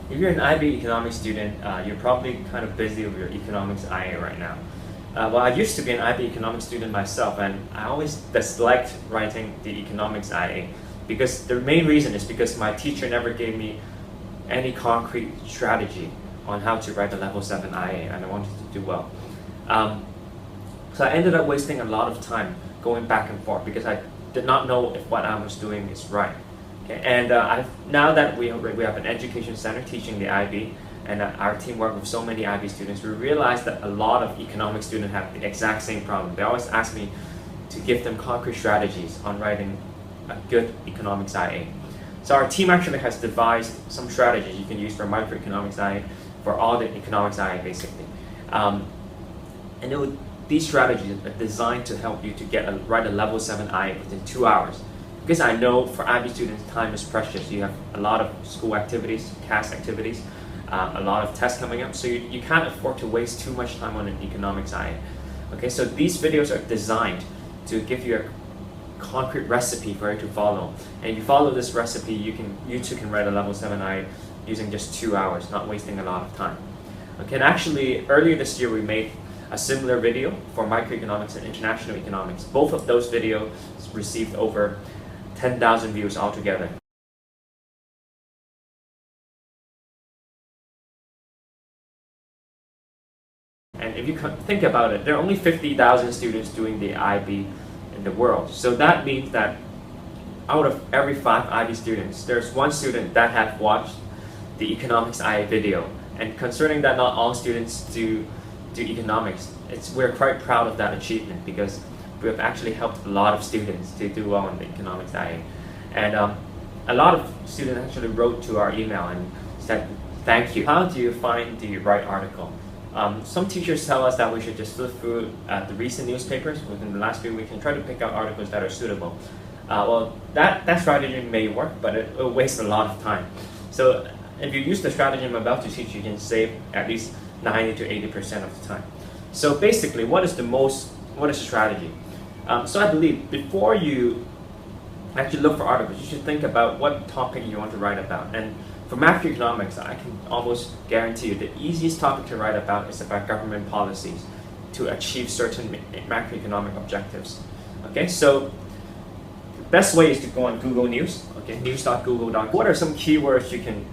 If you're an IB economics student, you're probably kind of busy with your economics IA right now. Well, I used to be an IB economics student myself, and I always disliked writing the economics IA because the main reason is because my teacher never gave me any concrete strategy on how to write a level 7 IA, and I wanted to do well. So I ended up wasting a lot of time going back and forth because I did not know if what I was doing is right. Okay? And now that we have an education center teaching the IB, and our team work with so many IB students, we realized that a lot of economics students have the exact same problem. They always ask me to give them concrete strategies on writing a good economics IA. So our team actually has devised some strategies you can use for microeconomics IA, for all the economics IA basically. These strategies are designed to help you to write a level 7 IA within 2 hours. Because I know for IB students, time is precious. You have a lot of school activities, CAS activities, a lot of tests coming up, so you can't afford to waste too much time on an economics IA. Okay, so these videos are designed to give you a concrete recipe for you to follow. And if you follow this recipe, you too can write a level 7 IA using just 2 hours, not wasting a lot of time. Okay, and actually earlier this year we made a similar video for microeconomics and international economics. Both of those videos received over 10,000 views altogether. And if you think about it, there are only 50,000 students doing the IB in the world. So that means that out of every 5 IB students, there's 1 student that have watched the economics IA video. And concerning that not all students do economics, we're quite proud of that achievement because we have actually helped a lot of students to do well in the economics IA. And a lot of students actually wrote to our email and said, thank you. How do you find the right article? Some teachers tell us that we should just flip through the recent newspapers within the last few weeks and try to pick out articles that are suitable. Well, that strategy may work, but it will waste a lot of time. So if you use the strategy I'm about to teach, you can save at least 90 to 80% of the time. So basically, what is the strategy? So I believe before you actually look for articles, you should think about what topic you want to write about. And for macroeconomics, I can almost guarantee you the easiest topic to write about is about government policies to achieve certain macroeconomic objectives. Okay, so the best way is to go on Google News. Okay, news.google.com. What are some keywords you can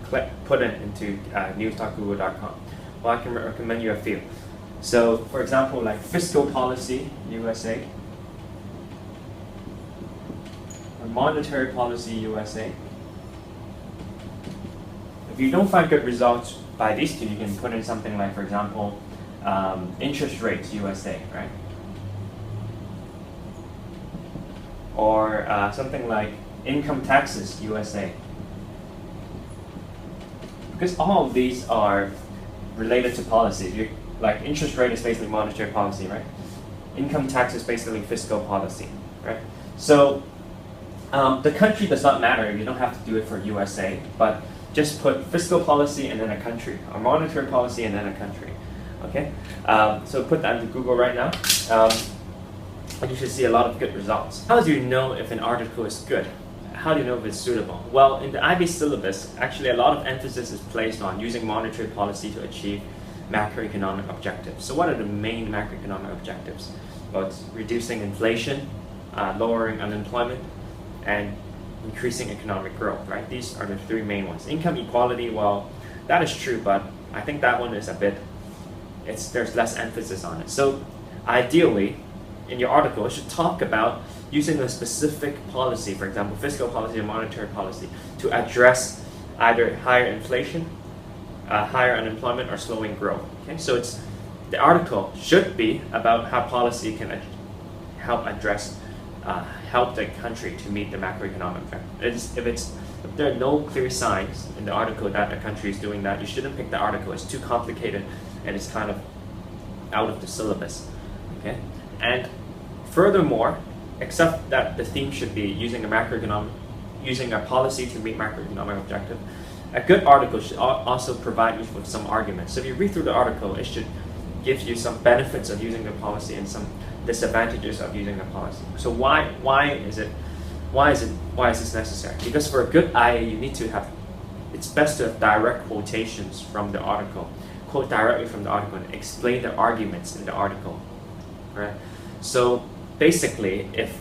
put into news.google.com? Well, I can recommend you a few. So, for example, like Fiscal Policy USA, or Monetary Policy USA. If you don't find good results by these two, you can put in something like, for example, Interest Rates USA, right? Or something like Income Taxes USA. Because all of these are related to policy. Like interest rate is basically monetary policy, right? Income tax is basically fiscal policy, right? So the country does not matter. You don't have to do it for USA, but just put fiscal policy and then a country, or monetary policy and then a country, okay? So put that into Google right now, and you should see a lot of good results. How do you know if an article is good? How do you know if it's suitable? Well, in the IB syllabus, actually a lot of emphasis is placed on using monetary policy to achieve macroeconomic objectives. So what are the main macroeconomic objectives? Well, it's reducing inflation, lowering unemployment, and increasing economic growth, right? These are the 3 main ones. Income equality, well, that is true, but I think that one is there's less emphasis on it. So ideally, in your article, it should talk about using a specific policy, for example, fiscal policy or monetary policy, to address either higher inflation, higher unemployment, or slowing growth. Okay, so the article should be about how policy can help the country to meet the macroeconomic objectives. If there are no clear signs in the article that a country is doing that, you shouldn't pick the article. It's too complicated and it's kind of out of the syllabus. Okay, and furthermore, except that the theme should be using a policy to meet macroeconomic objective, a good article should also provide you with some arguments. So if you read through the article, it should give you some benefits of using the policy and some disadvantages of using a policy. So why is this necessary? Because for a good IA, you need to have it's best to have direct quotations from the article. Quote directly from the article and explain the arguments in the article, right? So basically, if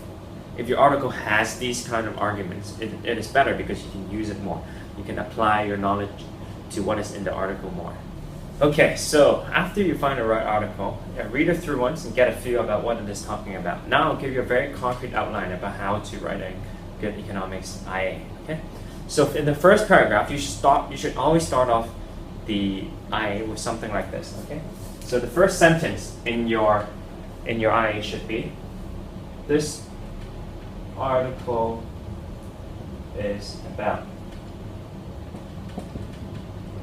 your article has these kind of arguments, it is better because you can use it more. You can apply your knowledge to what is in the article more. Okay, so after you find the right article, read it through once and get a feel about what it is talking about. Now I'll give you a very concrete outline about how to write a good economics IA. Okay, so in the first paragraph, you should always start off the IA with something like this. Okay, so the first sentence in your IA should be, this article is about.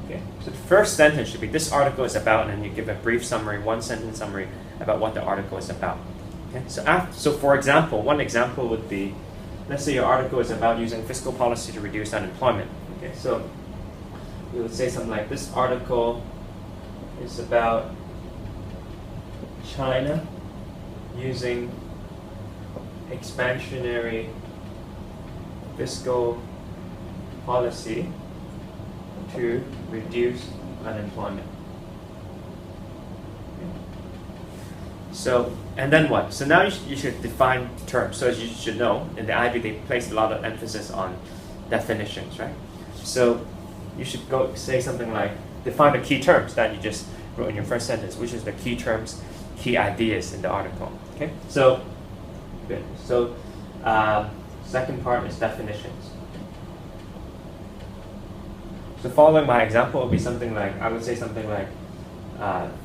Okay, so the first sentence should be, this article is about, and then you give a brief summary, one sentence summary about what the article is about. Okay, so for example, one example would be, let's say your article is about using fiscal policy to reduce unemployment. Okay, so you would say something like, this article is about China using expansionary fiscal policy to reduce unemployment. Okay. So, and then what? So now you should define terms. So as you should know, in the IB they place a lot of emphasis on definitions, right? So you should go say something like, define the key terms that you just wrote in your first sentence, which is the key terms, key ideas in the article. Okay, so good. So second part is definitions. So following my example would be something like, I would say something like,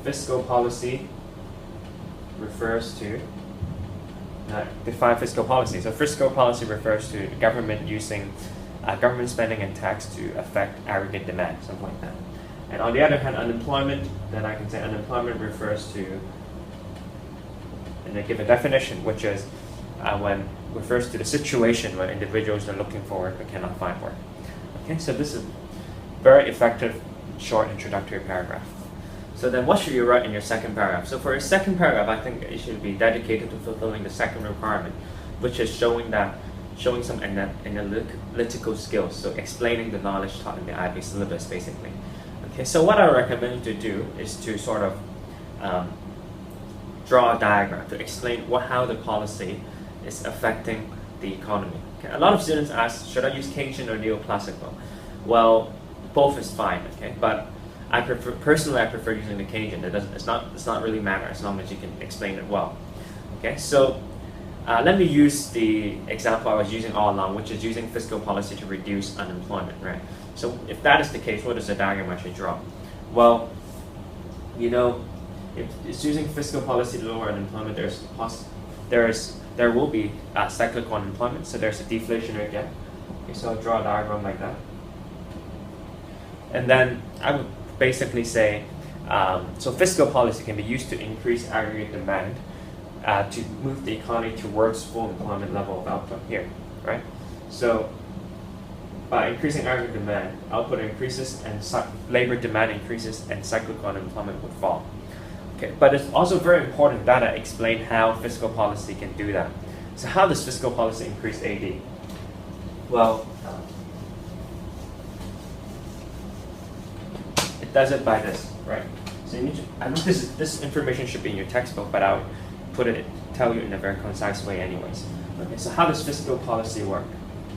fiscal policy refers to, define fiscal policy. So fiscal policy refers to the government using government spending and tax to affect aggregate demand, something like that. And on the other hand, unemployment, then I can say unemployment refers to, and I give a definition, which is when refers to the situation when individuals are looking for work but cannot find work. Okay, so this is very effective, short introductory paragraph. So then what should you write in your second paragraph? So for your second paragraph, I think it should be dedicated to fulfilling the second requirement, which is showing some analytical skills, so explaining the knowledge taught in the IB syllabus, basically. Okay, so what I recommend you to do is to sort of draw a diagram to explain how the policy is affecting the economy. Okay, a lot of students ask, should I use Keynesian or Neoclassical? Well, both is fine, okay, but personally I prefer using the Keynesian. It's not really matter as long as you can explain it well. Okay, so let me use the example I was using all along, which is using fiscal policy to reduce unemployment, right? So if that is the case, what is the diagram I should draw? Well, you know, if it's using fiscal policy to lower unemployment, there will be cyclical unemployment, so there's a deflationary gap. Okay, so I'll draw a diagram like that. And then I would basically say, so fiscal policy can be used to increase aggregate demand to move the economy towards full employment level of output here, right? So by increasing aggregate demand, output increases and labor demand increases and cyclical unemployment would fall. Okay, but it's also very important that I explain how fiscal policy can do that. So how does fiscal policy increase AD? Well, it does it by this, right? So you need to, I know this information should be in your textbook, but I'll tell you in a very concise way anyways. Okay, so how does fiscal policy work?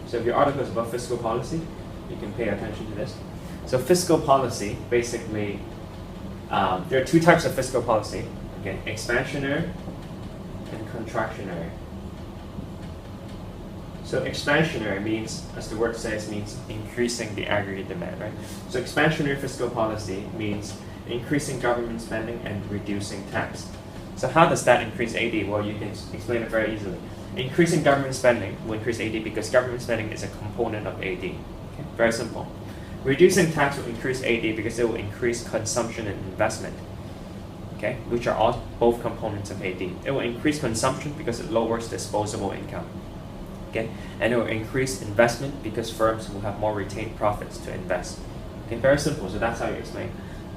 So if your article is about fiscal policy, you can pay attention to this. So fiscal policy, basically, there are two types of fiscal policy, okay, expansionary and contractionary. So expansionary means, as the word says, means increasing the aggregate demand, right? So expansionary fiscal policy means increasing government spending and reducing tax. So how does that increase AD? Well, you can explain it very easily. Increasing government spending will increase AD because government spending is a component of AD. Okay? Very simple. Reducing tax will increase AD because it will increase consumption and investment, okay, which are both components of AD. It will increase consumption because it lowers disposable income, okay, and it will increase investment because firms will have more retained profits to invest. Okay, very simple. So that's how you explain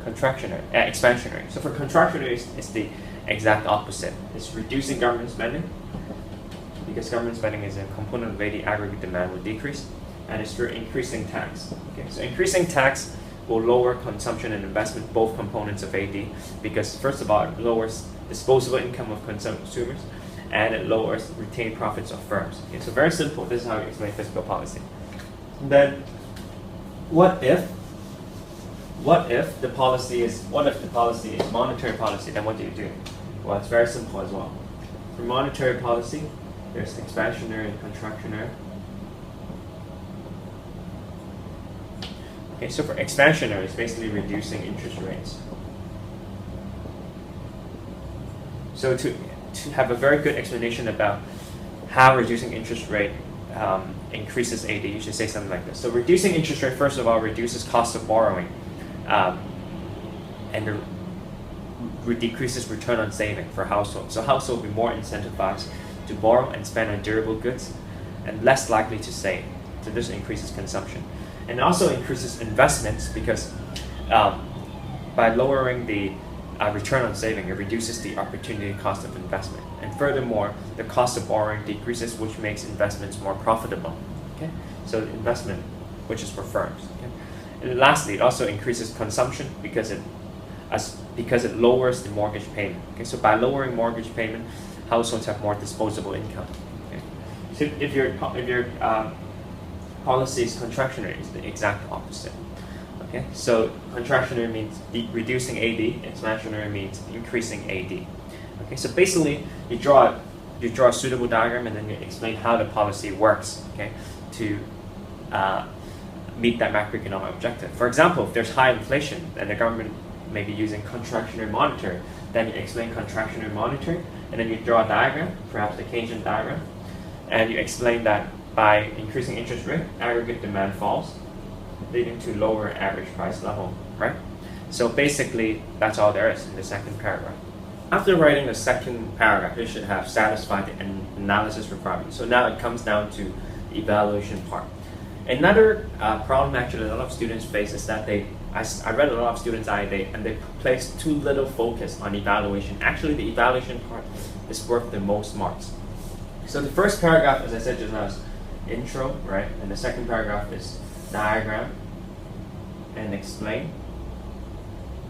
expansionary. So for contractionary, it's the exact opposite. It's reducing government spending because government spending is a component of AD. Aggregate demand will decrease. and it's through increasing tax. Okay, so increasing tax will lower consumption and investment, both components of AD, because first of all, it lowers disposable income of consumers, and it lowers retained profits of firms. Okay, so very simple. This is how you explain fiscal policy. And then, what if the policy is monetary policy? Then what do you do? Well, it's very simple as well. For monetary policy, there's expansionary and contractionary. Okay, so for expansionary, it's basically reducing interest rates. So to have a very good explanation about how reducing interest rate increases AD, you should say something like this. So reducing interest rate, first of all, reduces cost of borrowing, and decreases return on saving for households. So households will be more incentivized to borrow and spend on durable goods, and less likely to save. So this increases consumption. And it also increases investments because by lowering the return on saving, it reduces the opportunity cost of investment. And furthermore, the cost of borrowing decreases, which makes investments more profitable. Okay? So investment, which is for firms. Okay? And lastly, it also increases consumption because it lowers the mortgage payment. Okay? So by lowering mortgage payment, households have more disposable income. Okay? So if your policy is contractionary, it's the exact opposite. Okay, so contractionary means reducing AD, expansionary means increasing AD. Okay, so basically you draw a suitable diagram and then you explain how the policy works. Okay, to meet that macroeconomic objective. For example, if there's high inflation and the government may be using contractionary monetary, then you explain contractionary monetary, and then you draw a diagram, perhaps the Keynesian diagram, and you explain that by increasing interest rate, aggregate demand falls, leading to lower average price level, right? So basically, that's all there is in the second paragraph. After writing the second paragraph, you should have satisfied the analysis requirement. So now it comes down to the evaluation part. Another problem actually a lot of students face is that I read a lot of students IA, and they place too little focus on evaluation. Actually, the evaluation part is worth the most marks. So the first paragraph, as I said just now, is intro, right? And the second paragraph is diagram and explain.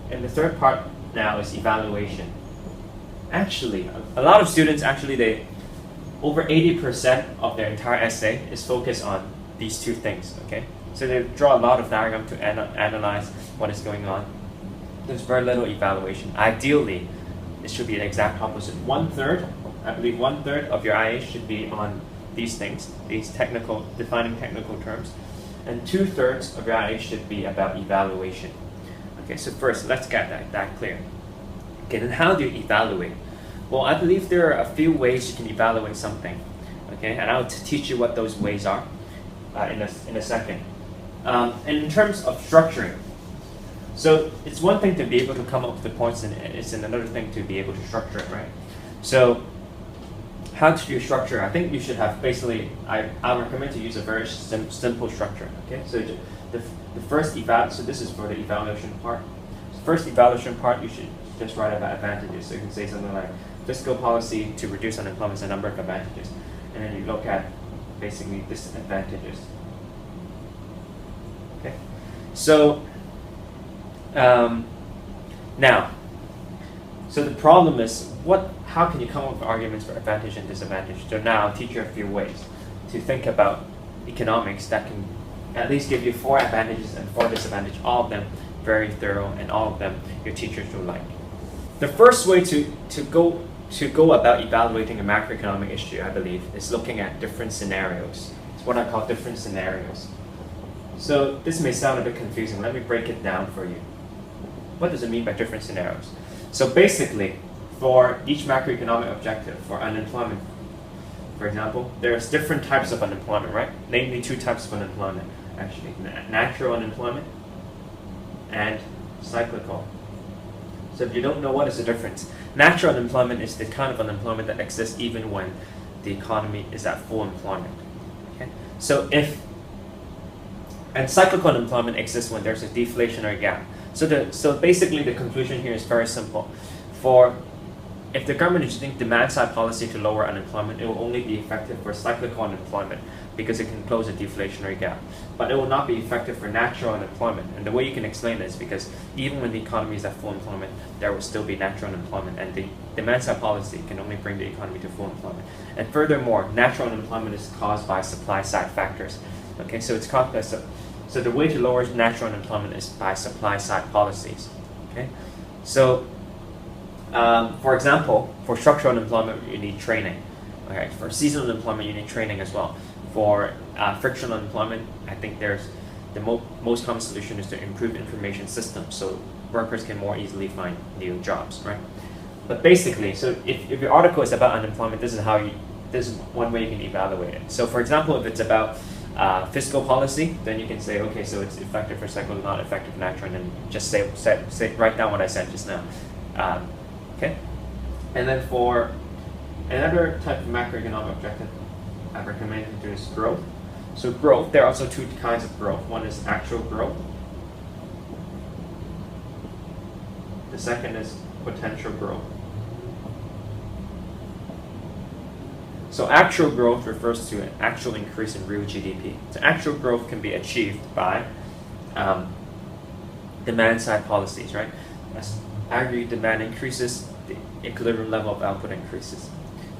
And the third part now is evaluation. Actually, a lot of students over 80% of their entire essay is focused on these two things, okay? So they draw a lot of diagram to analyze what is going on. There's very little evaluation. Ideally, it should be the exact opposite. I believe one third of your IA should be on these things, these defining technical terms, and 2/3 of your IA should be about evaluation. Okay, so first, let's get that clear. Okay, then how do you evaluate? Well, I believe there are a few ways you can evaluate something. Okay, and I'll teach you what those ways are in a second. And in terms of structuring, so it's one thing to be able to come up with the points, and it's another thing to be able to structure it, right? So how do you structure? I think you should have basically, I recommend to use a very simple structure. Okay, so the first so this is for the evaluation part. The first evaluation part, you should just write about advantages. So you can say something like fiscal policy to reduce unemployment has a number of advantages, and then you look at basically disadvantages. Okay, so now, so the problem is how can you come up with arguments for advantage and disadvantage? So now I'll teach you a few ways to think about economics that can at least give you 4 advantages and 4 disadvantages, all of them very thorough, and all of them your teachers will like. The first way to go about evaluating a macroeconomic issue, I believe, is looking at different scenarios. It's what I call different scenarios. So this may sound a bit confusing. Let me break it down for you. What does it mean by different scenarios? So basically, for each macroeconomic objective, for unemployment, for example, there's different types of unemployment, right? Namely 2 types of unemployment, actually. Natural unemployment and cyclical. So if you don't know, what is the difference? Natural unemployment is the kind of unemployment that exists even when the economy is at full employment. Okay? And cyclical unemployment exists when there's a deflationary gap. So basically the conclusion here is very simple. If the government is using demand-side policy to lower unemployment, it will only be effective for cyclical unemployment. because it can close a deflationary gap. But it will not be effective for natural unemployment. And the way you can explain this is because even when the economy is at full employment, there will still be natural unemployment, and the demand-side policy can only bring the economy to full employment. And furthermore, natural unemployment is caused by supply-side factors. Okay, so it's caused by so the way to lower natural unemployment is by supply-side policies. Okay, so for example, for structural unemployment, you need training. Okay, for seasonal unemployment, you need training as well. For frictional unemployment, I think there's the most common solution is to improve information systems so workers can more easily find new jobs, right? But basically, so if your article is about unemployment, this is one way you can evaluate it. So for example, if it's about fiscal policy, then you can say, okay, so it's effective for cyclical, not effective for natural, and then just write down what I said just now. Okay, and then for another type of macroeconomic objective, I recommend you do is growth. So growth, there are also two kinds of growth. One is actual growth. The second is potential growth. So actual growth refers to an actual increase in real GDP. So actual growth can be achieved by demand-side policies, right? As aggregate demand increases, the equilibrium level of output increases.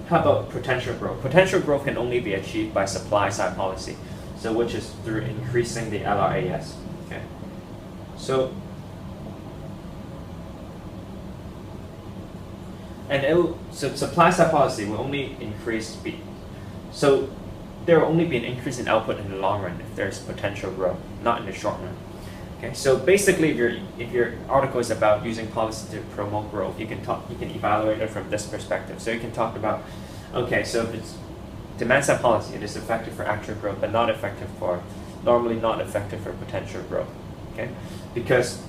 How about potential growth? Potential growth can only be achieved by supply-side policy, so which is through increasing the LRAS. Okay, so so supply-side policy will only increase so there will only be an increase in output in the long run if there's potential growth, not in the short run. Okay, so basically, if your article is about using policy to promote growth, you can evaluate it from this perspective. So you can talk about, okay, so if it's demand-side policy, it is effective for actual growth, but normally not effective for potential growth. Okay, because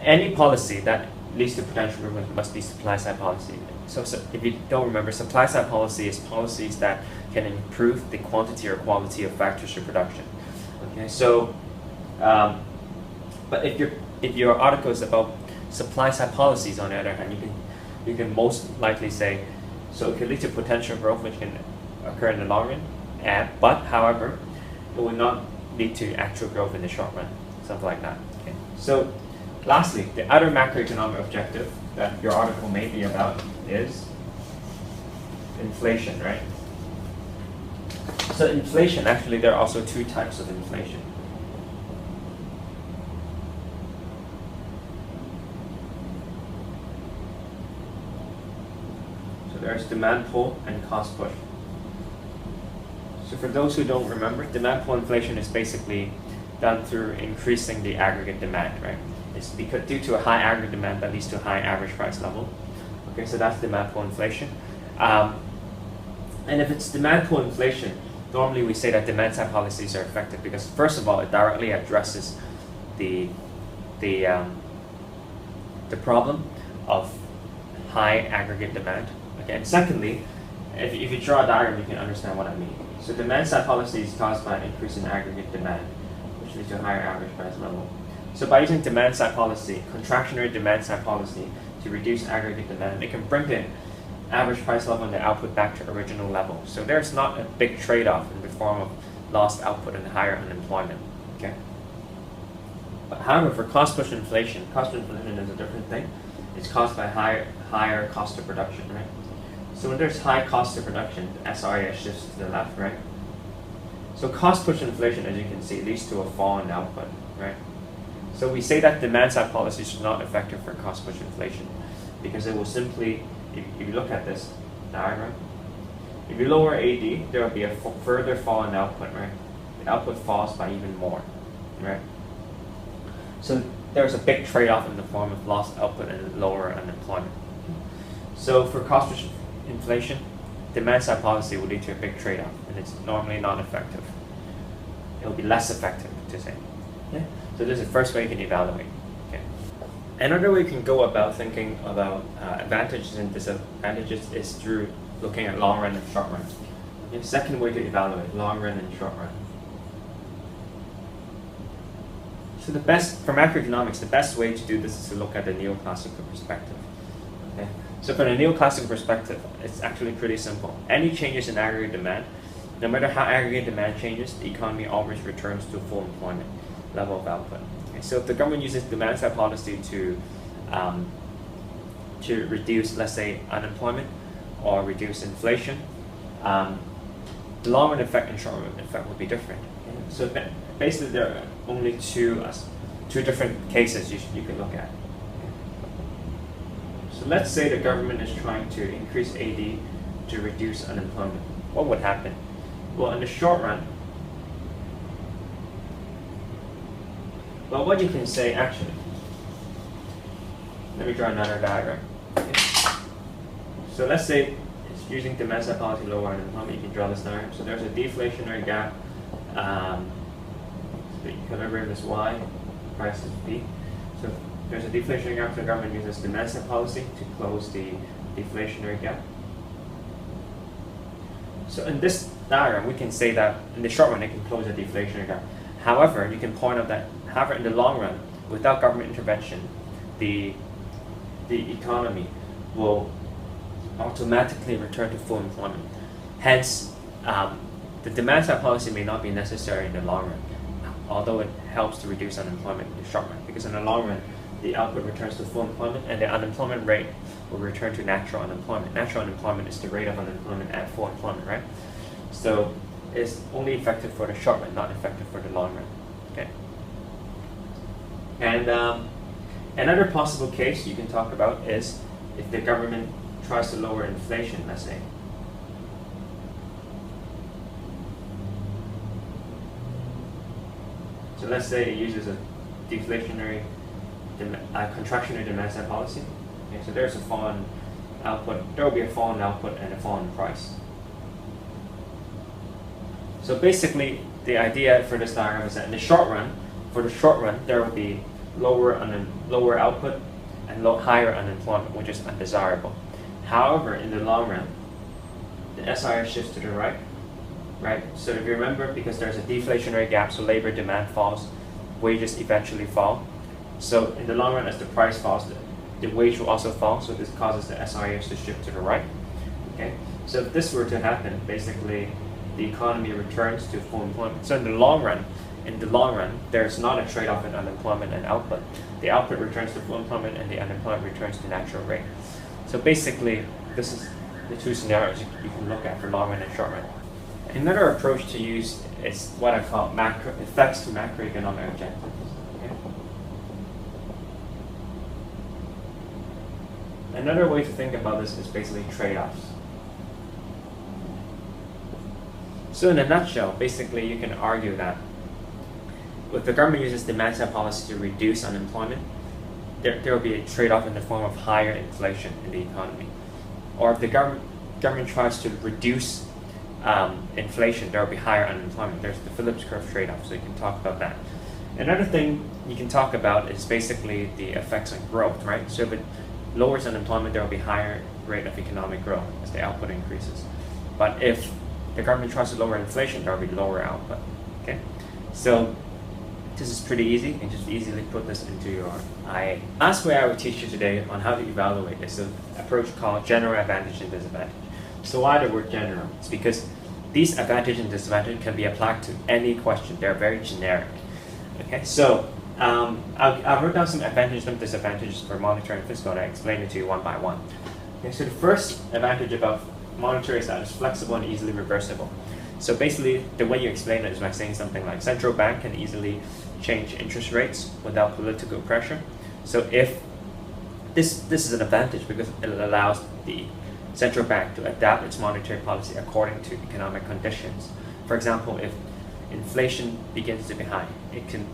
any policy that leads to potential growth must be supply-side policy. So if you don't remember, supply-side policy is policies that can improve the quantity or quality of factors of production. Okay, so but if your article is about supply-side policies, on the other hand, you can most likely say, so it can lead to potential growth, which can occur in the long run, but however, it will not lead to actual growth in the short run, something like that. Okay. So lastly, the other macroeconomic objective that your article may be about is inflation, right? So inflation, actually, there are also two types of inflation. So there's demand pull and cost push. So for those who don't remember, demand pull inflation is basically done through increasing the aggregate demand, right? It's because due to a high aggregate demand that leads to a high average price level. Okay, so that's demand pull inflation. And if it's demand pull inflation, normally we say that demand-side policies are effective because, first of all, it directly addresses the problem of high aggregate demand. Okay, and secondly, if you draw a diagram, you can understand what I mean. So demand-side policy is caused by an increase in aggregate demand, which leads to a higher average price level. So by using demand-side policy, contractionary demand-side policy, to reduce aggregate demand, it can bring the average price level and the output back to original level. So there's not a big trade-off in the form of lost output and higher unemployment. Okay. But however, for cost-push inflation is a different thing. It's caused by higher cost of production, right? So when there's high cost of production, the SRAS shifts to the left, right? So cost-push inflation, as you can see, leads to a fall in output, right? So we say that demand-side policies are not effective for cost-push inflation because it will simply, if you look at this diagram, if you lower AD, there will be a further fall in output, right? The output falls by even more, right? So there's a big trade-off in the form of lost output and lower unemployment. So for cost-push inflation, demand-side policy will lead to a big trade-off, and it's normally not effective. It will be less effective, to say. Yeah? So this is the first way you can evaluate. Okay. Another way you can go about thinking about advantages and disadvantages is through looking at long run and short run. Okay. Second way to evaluate long run and short run. So for macroeconomics, the best way to do this is to look at the neoclassical perspective. Okay. So from a neoclassical perspective, it's actually pretty simple. Any changes in aggregate demand, no matter how aggregate demand changes, the economy always returns to full employment level of output. Okay, so if the government uses demand side policy to reduce, let's say, unemployment or reduce inflation, the long run effect and short run effect would be different. Okay? So basically, there are only two different cases you can look at. So let's say the government is trying to increase AD to reduce unemployment. What would happen? Well, in the short run, well, what you can say actually, let me draw another diagram. Okay. So let's say it's using demand side policy to lower unemployment. You can draw this diagram. So there's a deflationary gap. So the equilibrium is Y, price is B. So there's a deflationary gap, so the government uses demand side policy to close the deflationary gap. So in this diagram, we can say that in the short run, it can close the deflationary gap. However, you can point out that, however, in the long run, without government intervention, the economy will automatically return to full employment. Hence, the demand side policy may not be necessary in the long run, although it helps to reduce unemployment in the short run, because in the long run, the output returns to full employment and the unemployment rate will return to natural unemployment. Natural unemployment is the rate of unemployment at full employment, right? So it's only effective for the short run, not effective for the long run. Okay. And another possible case you can talk about is if the government tries to lower inflation, let's say. So let's say it uses a deflationary, contractionary demand side policy. Okay, so there's a fall in output. There will be a fall in output and a fall in price. So basically, the idea for this diagram is that in the short run, there will be lower output and higher unemployment, which is undesirable. However, in the long run, the SIR shifts to the right. So if you remember, because there's a deflationary gap, so labor demand falls, wages eventually fall. So in the long run, as the price falls, the wage will also fall. So this causes the SIRs to shift to the right. Okay. So if this were to happen, basically the economy returns to full employment. So in the long run, there's not a trade-off in unemployment and output. The output returns to full employment and the unemployment returns to natural rate. So basically, this is the two scenarios you can look at for long run and short run. Another approach to use is what I call effects to macroeconomic objectives. Okay? Another way to think about this is basically trade-offs. So in a nutshell, basically you can argue that if the government uses demand side policy to reduce unemployment, there will be a trade-off in the form of higher inflation in the economy. Or if the government tries to reduce inflation, there will be higher unemployment. There's the Phillips curve trade-off, so you can talk about that. Another thing you can talk about is basically the effects on growth, right? So if it lowers unemployment, there will be higher rate of economic growth as the output increases. But if the government tries to lower inflation, there will be lower output. Okay, so this is pretty easy. You can just easily put this into your IA. Last way I will teach you today on how to evaluate is an approach called general advantage and disadvantage. So why the word general? It's because these advantage and disadvantage can be applied to any question. They're very generic. Okay, so I wrote down some advantages and disadvantages for monetary and fiscal, and I explained it to you one by one. Okay, so the first advantage about monetary is that it's flexible and easily reversible. So basically, the way you explain it is by saying something like central bank can easily change interest rates without political pressure. So if this is an advantage because it allows the central bank to adapt its monetary policy according to economic conditions. For example, if inflation begins to be high, it can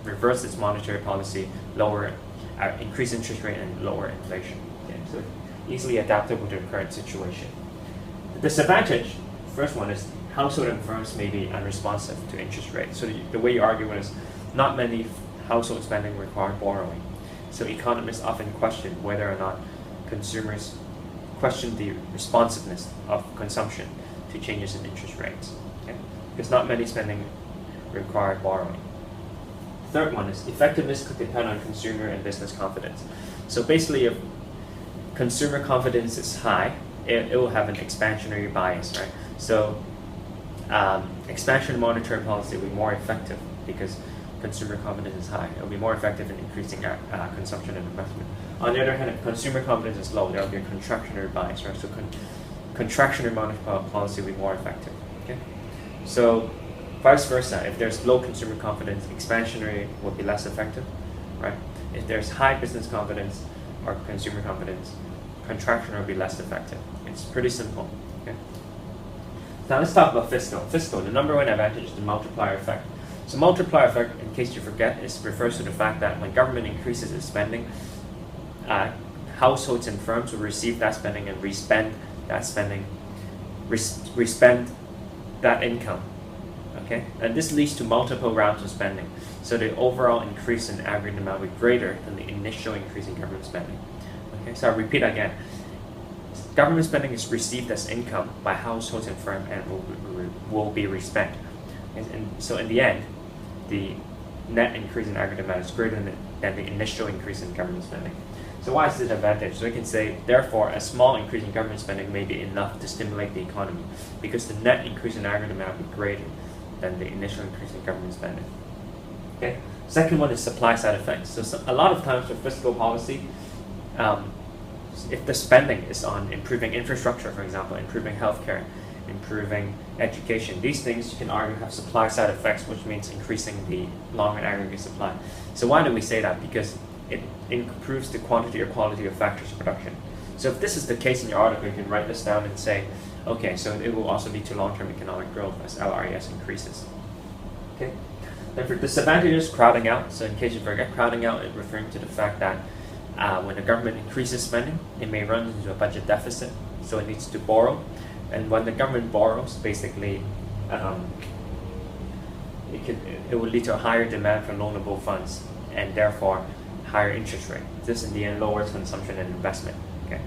reverse its monetary policy, increase interest rate and lower inflation. Okay, so easily adaptable to the current situation. The disadvantage, first one, is household and firms may be unresponsive to interest rates. So the way you argue it is not many household spending require borrowing. So economists often question whether or not consumers question the responsiveness of consumption to changes in interest rates. Okay? Because not many spending require borrowing. Third one is effectiveness could depend on consumer and business confidence. So basically, if consumer confidence is high, it will have an expansionary bias, right? So expansionary monetary policy will be more effective because consumer confidence is high. It will be more effective in increasing consumption and investment. On the other hand, if consumer confidence is low, there will be a contractionary bias, right? So contractionary monetary policy will be more effective. Okay, so vice versa, if there's low consumer confidence, expansionary will be less effective, right? If there's high business confidence or consumer confidence, contraction will be less effective. It's pretty simple. Okay. Now let's talk about fiscal. Fiscal, the number one advantage is the multiplier effect. So multiplier effect, in case you forget, refers to the fact that when government increases its spending, households and firms will receive that spending and respend that spending, respend that income. Okay, and this leads to multiple rounds of spending. So the overall increase in aggregate amount will be greater than the initial increase in government spending. Okay, so I'll repeat again. Government spending is received as income by households and firms and will be respent. And so in the end, the net increase in aggregate amount is greater than the initial increase in government spending. So why is this an advantage? So we can say, therefore, a small increase in government spending may be enough to stimulate the economy because the net increase in aggregate amount will be greater than the initial increase in government spending. Okay. Second one is supply side effects. So a lot of times with fiscal policy, if the spending is on improving infrastructure, for example, improving healthcare, improving education, these things you can argue have supply side effects, which means increasing the long-run aggregate supply. So why do we say that? Because it improves the quantity or quality of factors of production. So if this is the case in your article, you can write this down and say, okay, so it will also lead to long-term economic growth as LRES increases. Okay. Then for disadvantages, crowding out. So in case you forget, crowding out is referring to the fact that when the government increases spending, it may run into a budget deficit, so it needs to borrow. And when the government borrows, basically, it will lead to a higher demand for loanable funds, and therefore higher interest rate. This in the end lowers consumption and investment. Okay.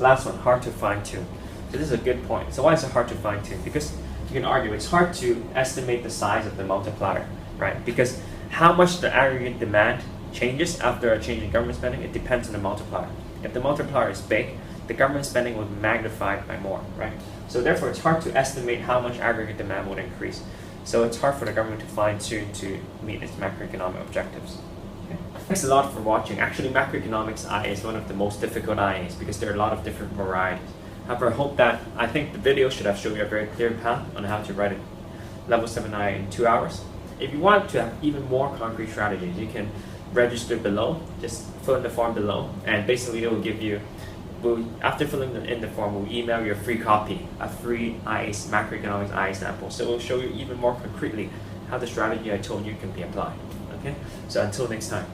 Last one, hard to fine tune. So this is a good point. So why is it hard to fine tune? Because you can argue it's hard to estimate the size of the multiplier, right? Because how much the aggregate demand changes after a change in government spending, it depends on the multiplier. If the multiplier is big, the government spending will be magnified by more, right? So therefore, it's hard to estimate how much aggregate demand would increase. So it's hard for the government to fine-tune to meet its macroeconomic objectives. Okay. Thanks a lot for watching. Actually, Macroeconomics IA is one of the most difficult IAs because there are a lot of different varieties. However, I think the video should have shown you a very clear path on how to write a Level 7 IA in 2 hours. If you want to have even more concrete strategies, you can register below. Just fill in the form below, and basically it will give you, after filling in the form, we'll email you a free copy, a free Macroeconomics IA sample. So it will show you even more concretely how the strategy I told you can be applied. Okay? So until next time.